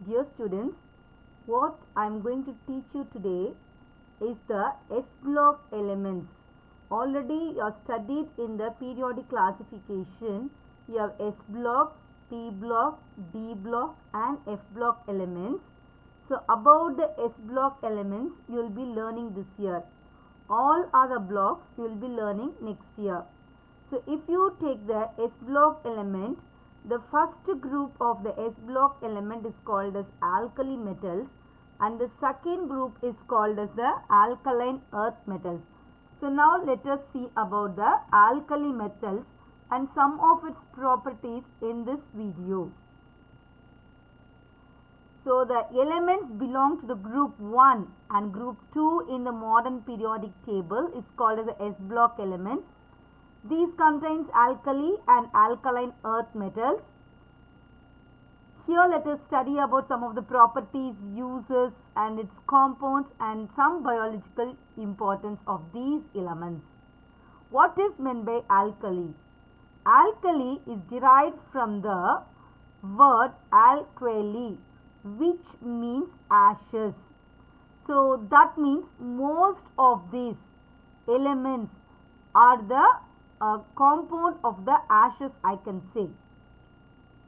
Dear students, what I am going to teach you today is the S block elements. Already you have studied in the periodic classification. You have S block, P block, D block and F block elements. So about the S block elements you will be learning this year. All other blocks you will be learning next year. So if you take the S block element, the first group of the S block element is called as alkali metals and the second group is called as the alkaline earth metals. So now let us see about the alkali metals and some of its properties in this video. So the elements belong to the group 1 and group 2 in the modern periodic table is called as the S block elements. These contains alkali and alkaline earth metals. Here let us study about some of the properties, uses and its compounds and some biological importance of these elements. What is meant by alkali? Alkali is derived from the word alkali, which means ashes. So that means most of these elements are the compound of the ashes, I can say.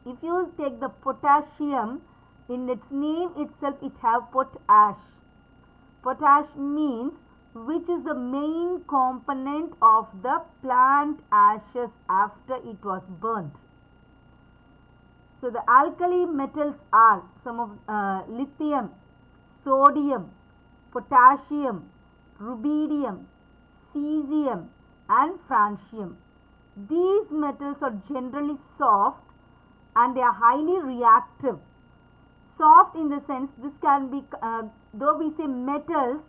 If you take the potassium, in its name itself it have potash. Potash means which is the main component of the plant ashes after it was burnt. So the alkali metals are some of lithium, sodium, potassium, rubidium, cesium and francium. These metals are generally soft and they are highly reactive. Soft in the sense this can be, though we say metals,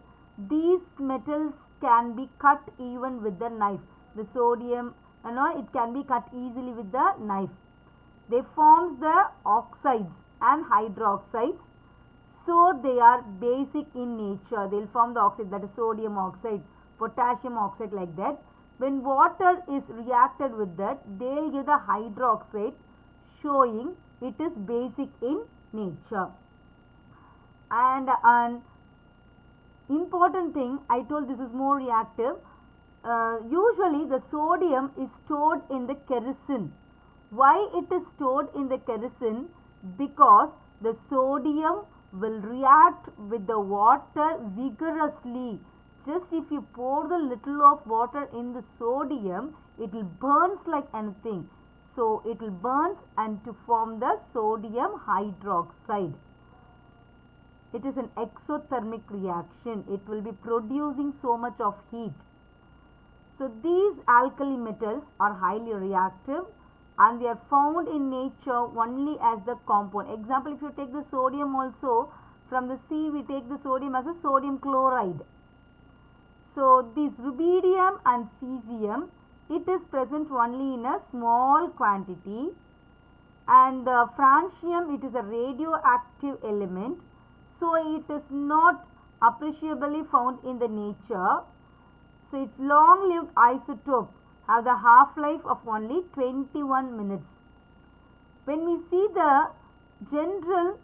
these metals can be cut even with the knife. The sodium, it can be cut easily with the knife. They forms the oxides and hydroxides. So they are basic in nature. They will form the oxide, that is sodium oxide, potassium oxide, like that. When water is reacted with that, they will give the hydroxide, showing it is basic in nature. And an important thing, I told this is more reactive. Usually the sodium is stored in the kerosene. Why it is stored in the kerosene? Because the sodium will react with the water vigorously. Just if you pour the little of water in the sodium, it will burns like anything. So it will burns and to form the sodium hydroxide. It is an exothermic reaction. It will be producing so much of heat. So these alkali metals are highly reactive and they are found in nature only as the compound. Example, if you take the sodium also, from the sea we take the sodium as a sodium chloride. So this rubidium and cesium, it is present only in a small quantity, and francium, it is a radioactive element, so it is not appreciably found in the nature. So its long-lived isotope have the half-life of only 21 minutes. When we see the general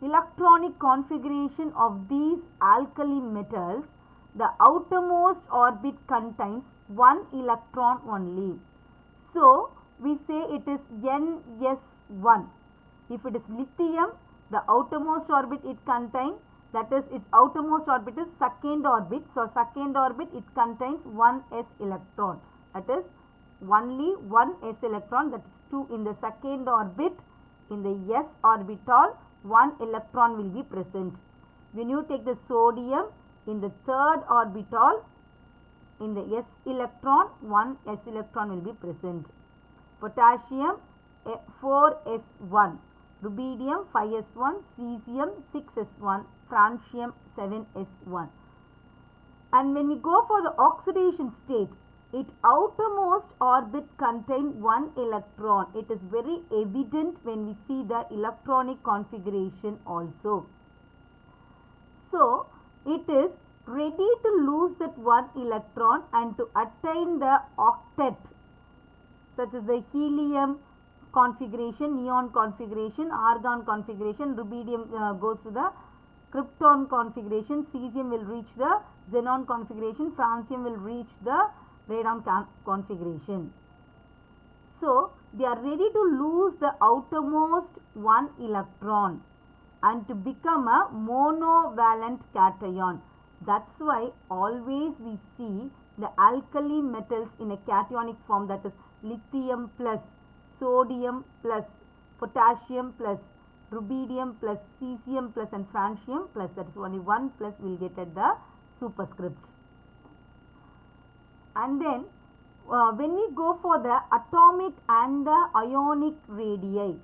electronic configuration of these alkali metals, the outermost orbit contains one electron only. So we say it is NS1. If it is lithium, the outermost orbit it contains, that is its outermost orbit is second orbit. So second orbit it contains one s electron. That is only one s electron, that is 2 in the second orbit. In the s orbital, one electron will be present. When you take the sodium, in the third orbital, in the s electron, one s electron will be present. Potassium 4s1, rubidium 5s1, cesium 6s1, francium 7s1. And when we go for the oxidation state, its outermost orbit contains one electron. It is very evident when we see the electronic configuration also. So it is ready to lose that one electron and to attain the octet, such as the helium, configuration, neon configuration, argon configuration, rubidium goes to the krypton configuration, cesium will reach the xenon configuration, francium will reach the radon configuration. So, they are ready to lose the outermost one electron and to become a monovalent cation. That's why always we see the alkali metals in a cationic form, that is lithium plus, sodium plus, potassium plus, rubidium plus, cesium plus and francium plus, that is only one plus we will get at the superscript. And then when we go for the atomic and the ionic radii,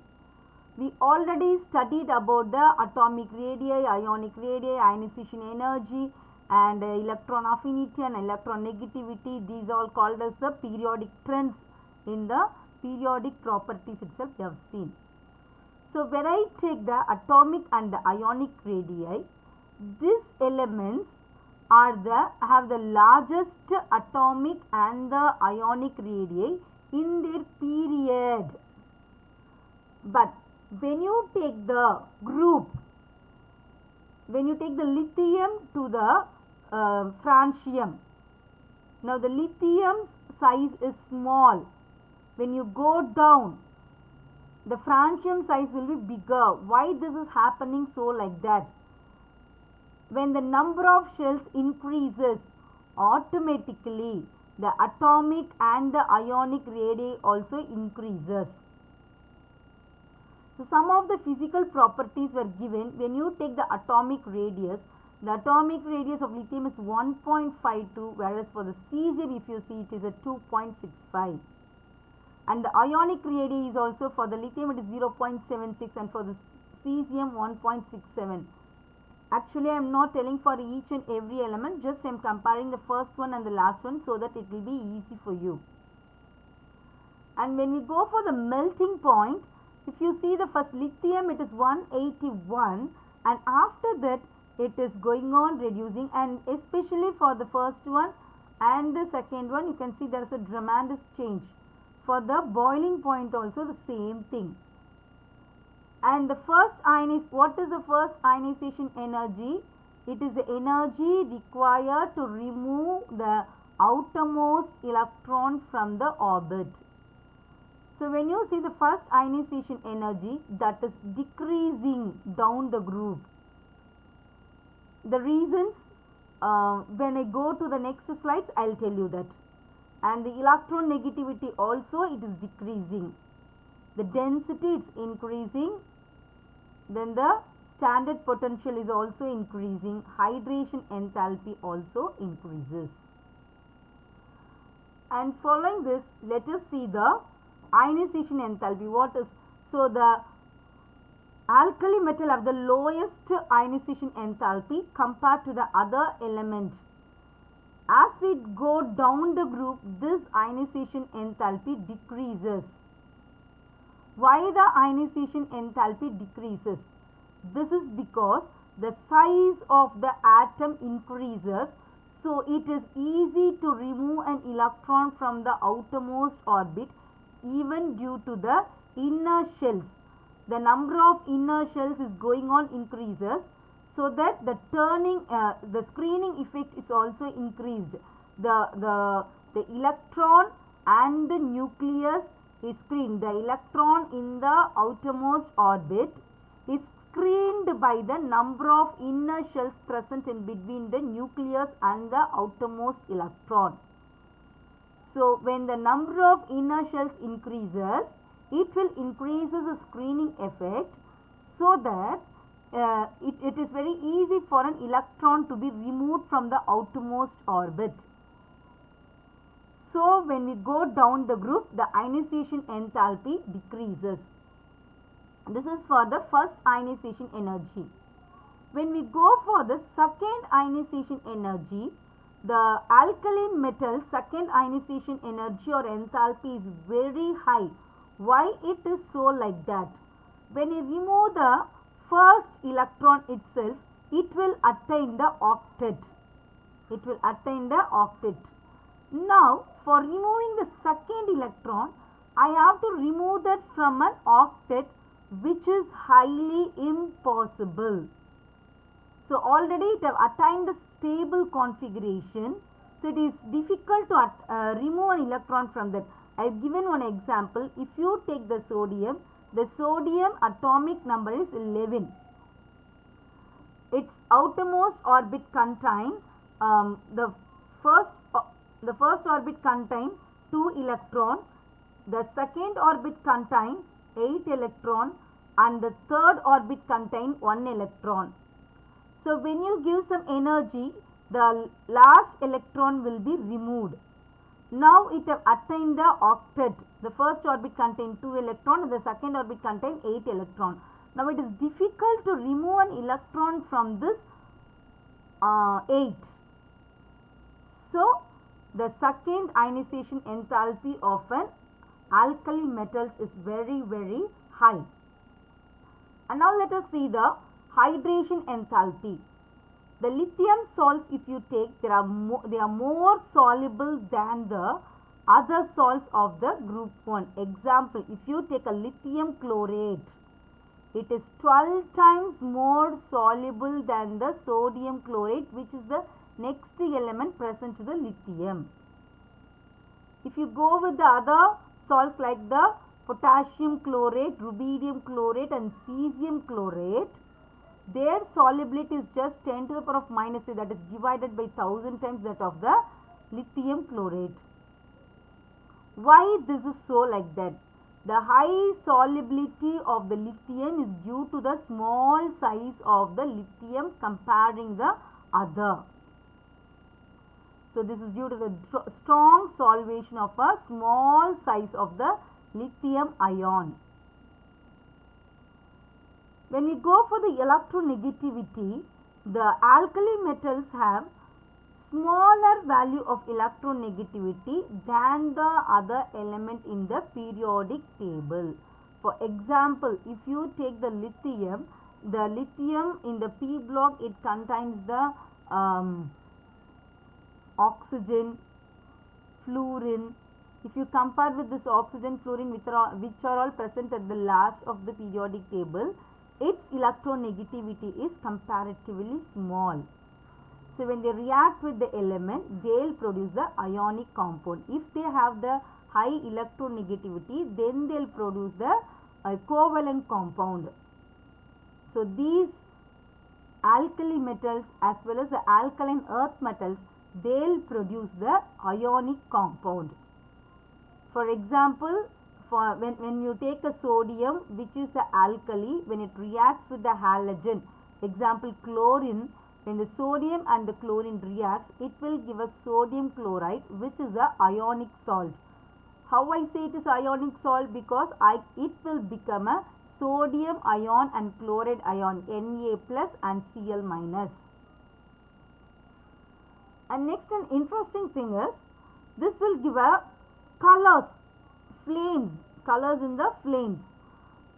we already studied about the atomic radii, ionic radii, ionization energy and electron affinity and electron negativity. These all called as the periodic trends in the periodic properties itself we have seen. So, when I take the atomic and the ionic radii, these elements have the largest atomic and the ionic radii in their period. But when you take the group, when you take the lithium to the francium, now the lithium's size is small. When you go down, the francium size will be bigger. Why this is happening so like that? When the number of shells increases, automatically the atomic and the ionic radii also increases. So, some of the physical properties were given. When you take the atomic radius, the atomic radius of lithium is 1.52, whereas for the cesium, if you see, it is a 2.65. And the ionic radii is also, for the lithium it is 0.76 and for the cesium 1.67. Actually, I am not telling for each and every element, just I am comparing the first one and the last one so that it will be easy for you. And when we go for the melting point, if you see the first lithium, it is 181 and after that it is going on reducing, and especially for the first one and the second one, you can see there is a tremendous change. For the boiling point also the same thing. And the first what is the first ionization energy? It is the energy required to remove the outermost electron from the orbit. So, when you see the first ionization energy, that is decreasing down the group. The reasons, when I go to the next slides, I will tell you that. And the electron negativity also, it is decreasing. The density is increasing. Then the standard potential is also increasing. Hydration enthalpy also increases. And following this, let us see the ionization enthalpy. What is? So, the alkali metal have the lowest ionization enthalpy compared to the other element. As we go down the group, this ionization enthalpy decreases. Why the ionization enthalpy decreases? This is because the size of the atom increases, so it is easy to remove an electron from the outermost orbit even due to the inner shells. The number of inner shells is going on increases, so that the the screening effect is also increased. The electron and the nucleus is screened. The electron in the outermost orbit is screened by the number of inner shells present in between the nucleus and the outermost electron. So, when the number of inner shells increases, it will increase the screening effect, so that it is very easy for an electron to be removed from the outermost orbit. So, when we go down the group, the ionization enthalpy decreases. This is for the first ionization energy. When we go for the second ionization energy, the alkali metal second ionization energy or enthalpy is very high. Why it is so like that? When you remove the first electron itself, it will attain the octet. It will attain the octet. Now, for removing the second electron, I have to remove that from an octet, which is highly impossible. So already it have attained the stable configuration. So it is difficult to remove an electron from that. I have given one example. If you take the sodium atomic number is 11. Its outermost orbit contain the first orbit contain 2 electron, the second orbit contain 8 electron, and the third orbit contain 1 electron. So when you give some energy, the last electron will be removed. Now it have attained the octet. The first orbit contain 2 electron and the second orbit contain 8 electron. Now it is difficult to remove an electron from this 8. So the second ionization enthalpy of an alkali metals is very, very high. And now let us see the hydration enthalpy. The lithium salts, if you take, they are more soluble than the other salts of the group 1. Example, if you take a lithium chlorate, it is 12 times more soluble than the sodium chlorate, which is the next element present to the lithium. If you go with the other salts like the potassium chlorate, rubidium chlorate and cesium chlorate, their solubility is just 10 to the power of -3, that is divided by 1000 times that of the lithium chlorate. Why this is so like that? The high solubility of the lithium is due to the small size of the lithium comparing the other. So this is due to the strong solvation of a small size of the lithium ion. When we go for the electronegativity, the alkali metals have smaller value of electronegativity than the other element in the periodic table. For example, if you take the lithium in the P block, it contains the oxygen, fluorine. If you compare with this oxygen, fluorine, which are all present at the last of the periodic table, its electronegativity is comparatively small. So when they react with the element, they will produce the ionic compound. If they have the high electronegativity, then they will produce the covalent compound. So these alkali metals as well as the alkaline earth metals, they will produce the ionic compound. For example, when you take a sodium, which is the alkali, when it reacts with the halogen, example chlorine, when the sodium and the chlorine reacts, it will give us sodium chloride, which is a ionic salt. How I say it is ionic salt? Because it will become a sodium ion and chloride ion, Na plus and Cl minus. And next, an interesting thing is, this will give a colors in the flames.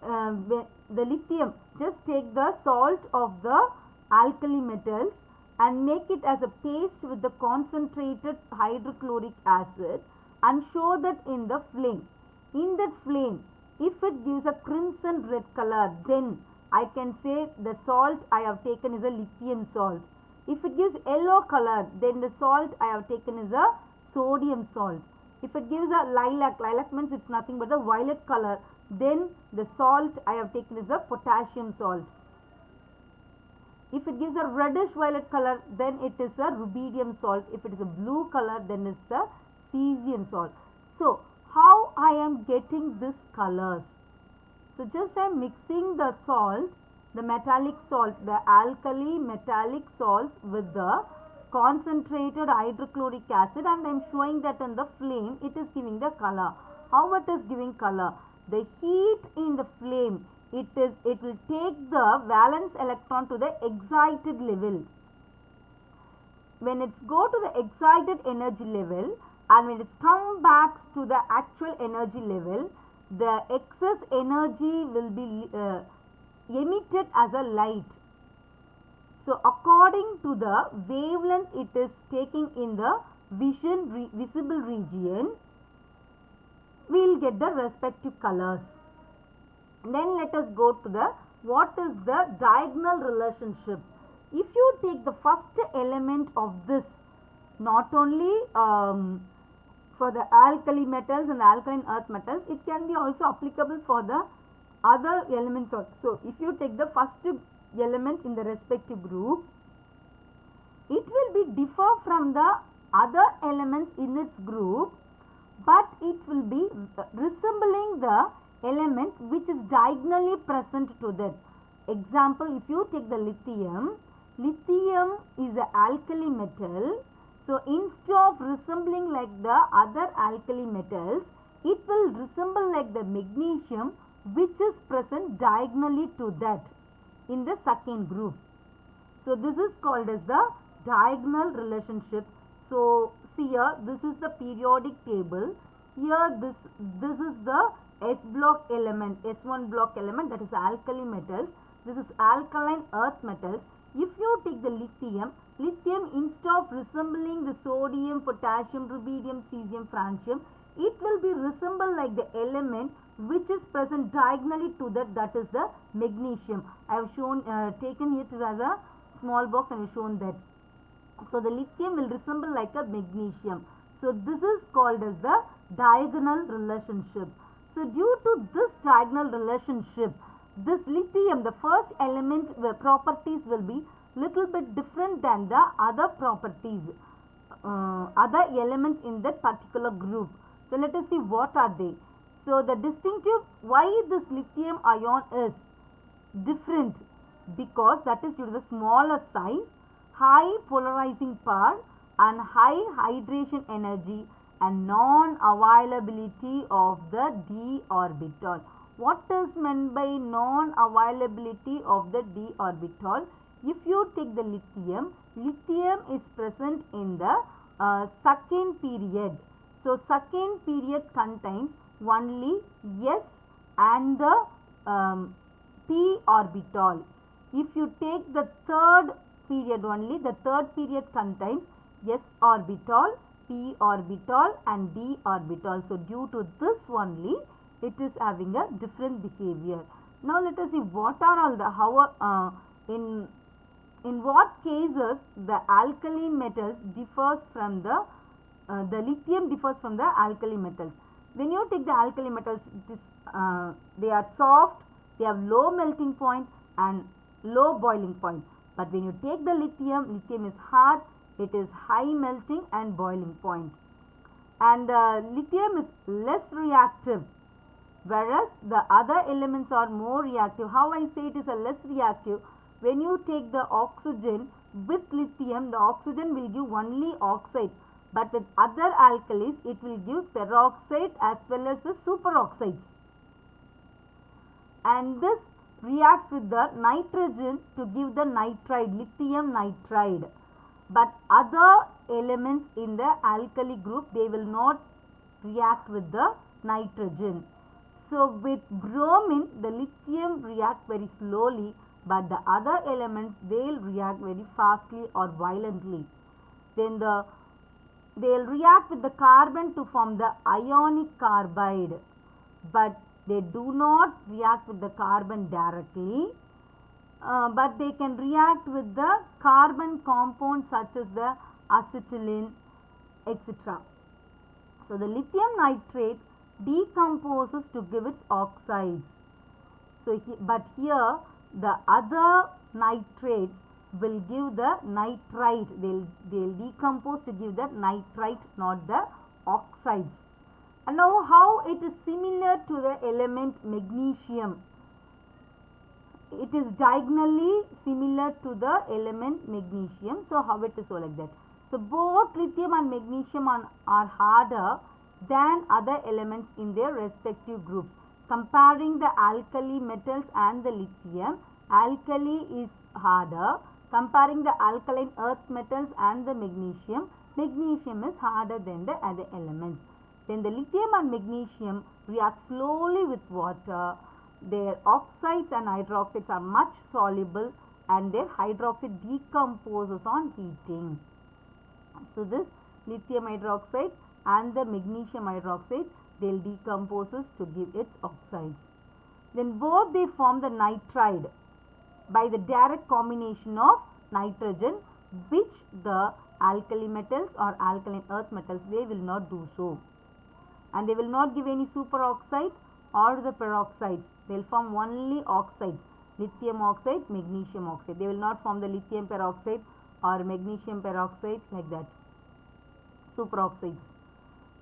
The lithium, just take the salt of the alkali metals and make it as a paste with the concentrated hydrochloric acid and show that in the flame. In that flame, if it gives a crimson red color, then I can say the salt I have taken is a lithium salt. If it gives yellow color, then the salt I have taken is a sodium salt. If it gives a lilac means it's nothing but the violet color, then the salt I have taken is a potassium salt. If it gives a reddish violet color, then it is a rubidium salt. If it is a blue color, then it's a cesium salt. So how I am getting these colors? So just I am mixing the salt, the metallic salt, the alkali metallic salts with the concentrated hydrochloric acid, and I am showing that in the flame it is giving the color. How it is giving color? The heat in the flame, it will take the valence electron to the excited level. When it's go to the excited energy level and when it's come back to the actual energy level, the excess energy will be emitted as a light. So according to the wavelength it is taking in the visible region, we will get the respective colors. Then let us go to the what is the diagonal relationship. If you take the first element of this, not only for the alkali metals and the alkaline earth metals, it can be also applicable for the other elements also. So if you take the first element in the respective group, it will be differ from the other elements in its group, but it will be resembling the element which is diagonally present to that. Example, if you take the lithium, lithium is an alkali metal. So instead of resembling like the other alkali metals, it will resemble like the magnesium which is present diagonally to that in the second group. So this is called as the diagonal relationship. So see here, this is the periodic table. Here this is the S block element, S1 block element, that is alkali metals. This is alkaline earth metals. If you take the lithium, lithium instead of resembling the sodium, potassium, rubidium, cesium, francium, it will be resemble like the element which is present diagonally to that, that is the magnesium. I have shown taken it as a small box and have shown that. So the lithium will resemble like a magnesium. So this is called as the diagonal relationship. So due to this diagonal relationship, this lithium, the first element properties will be little bit different than the other properties, other elements in that particular group. So let us see what are they. So the distinctive, why this lithium ion is different, because that is due to the smaller size, high polarizing power and high hydration energy and non-availability of the d orbital. What is meant by non-availability of the d orbital? If you take the lithium, lithium is present in the second period. So second period contains only s and the p orbital. If you take the third period only, the third period contains s orbital, p orbital and d orbital. So due to this only, it is having a different behavior. Now let us see what are all the, how in what cases the alkali metals differs from the lithium differs from the alkali metals. When you take the alkali metals, it is, they are soft, they have low melting point and low boiling point. But when you take the lithium, lithium is hard, it is high melting and boiling point. And lithium is less reactive, whereas the other elements are more reactive. How I say it is a less reactive? When you take the oxygen with lithium, the oxygen will give only oxide. But with other alkalis, it will give peroxide as well as the superoxides. And this reacts with the nitrogen to give the nitride, lithium nitride. But other elements in the alkali group, they will not react with the nitrogen. So with bromine, the lithium react very slowly, but the other elements, they will react very fastly or violently. Then they will react with the carbon to form the ionic carbide, but they do not react with the carbon directly, but they can react with the carbon compounds such as the acetylene, etc. So the lithium nitrate decomposes to give its oxides. So but here the other nitrates will give the nitrite. They'll decompose to give the nitrite, not the oxides. And now how it is similar to the element magnesium. It is diagonally similar to the element magnesium. So how it is so like that. So both lithium and magnesium are harder than other elements in their respective groups. Comparing the alkali metals and the lithium, alkali is harder. Comparing the alkaline earth metals and the magnesium, magnesium is harder than the other elements. Then the lithium and magnesium react slowly with water. Their oxides and hydroxides are much soluble and their hydroxide decomposes on heating. So this lithium hydroxide and the magnesium hydroxide, they'll decompose to give its oxides. Then both they form the nitride by the direct combination of nitrogen, which the alkali metals or alkaline earth metals, they will not do so. And they will not give any superoxide or the peroxides. They will form only oxides, lithium oxide, magnesium oxide. They will not form the lithium peroxide or magnesium peroxide like that, superoxides.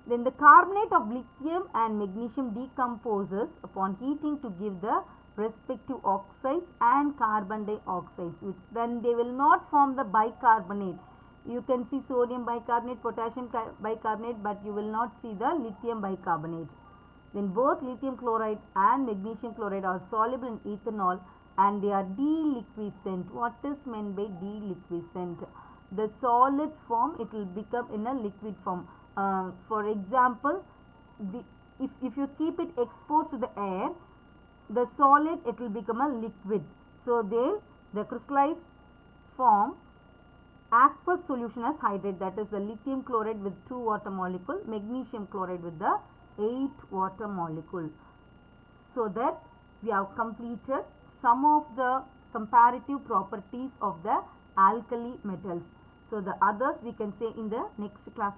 Then the carbonate of lithium and magnesium decomposes upon heating to give the respective oxides and carbon dioxides, which then they will not form the bicarbonate. You can see sodium bicarbonate, potassium bicarbonate, but you will not see the lithium bicarbonate. Then both lithium chloride and magnesium chloride are soluble in ethanol and they are deliquescent. What is meant by deliquescent? The solid form, it will become in a liquid form. For example, if you keep it exposed to the air, the solid, it will become a liquid. So the crystallized form aqueous solution as hydrate, that is the lithium chloride with 2 water molecule, magnesium chloride with the 8 water molecule. So that we have completed some of the comparative properties of the alkali metals. So the others we can say in the next class.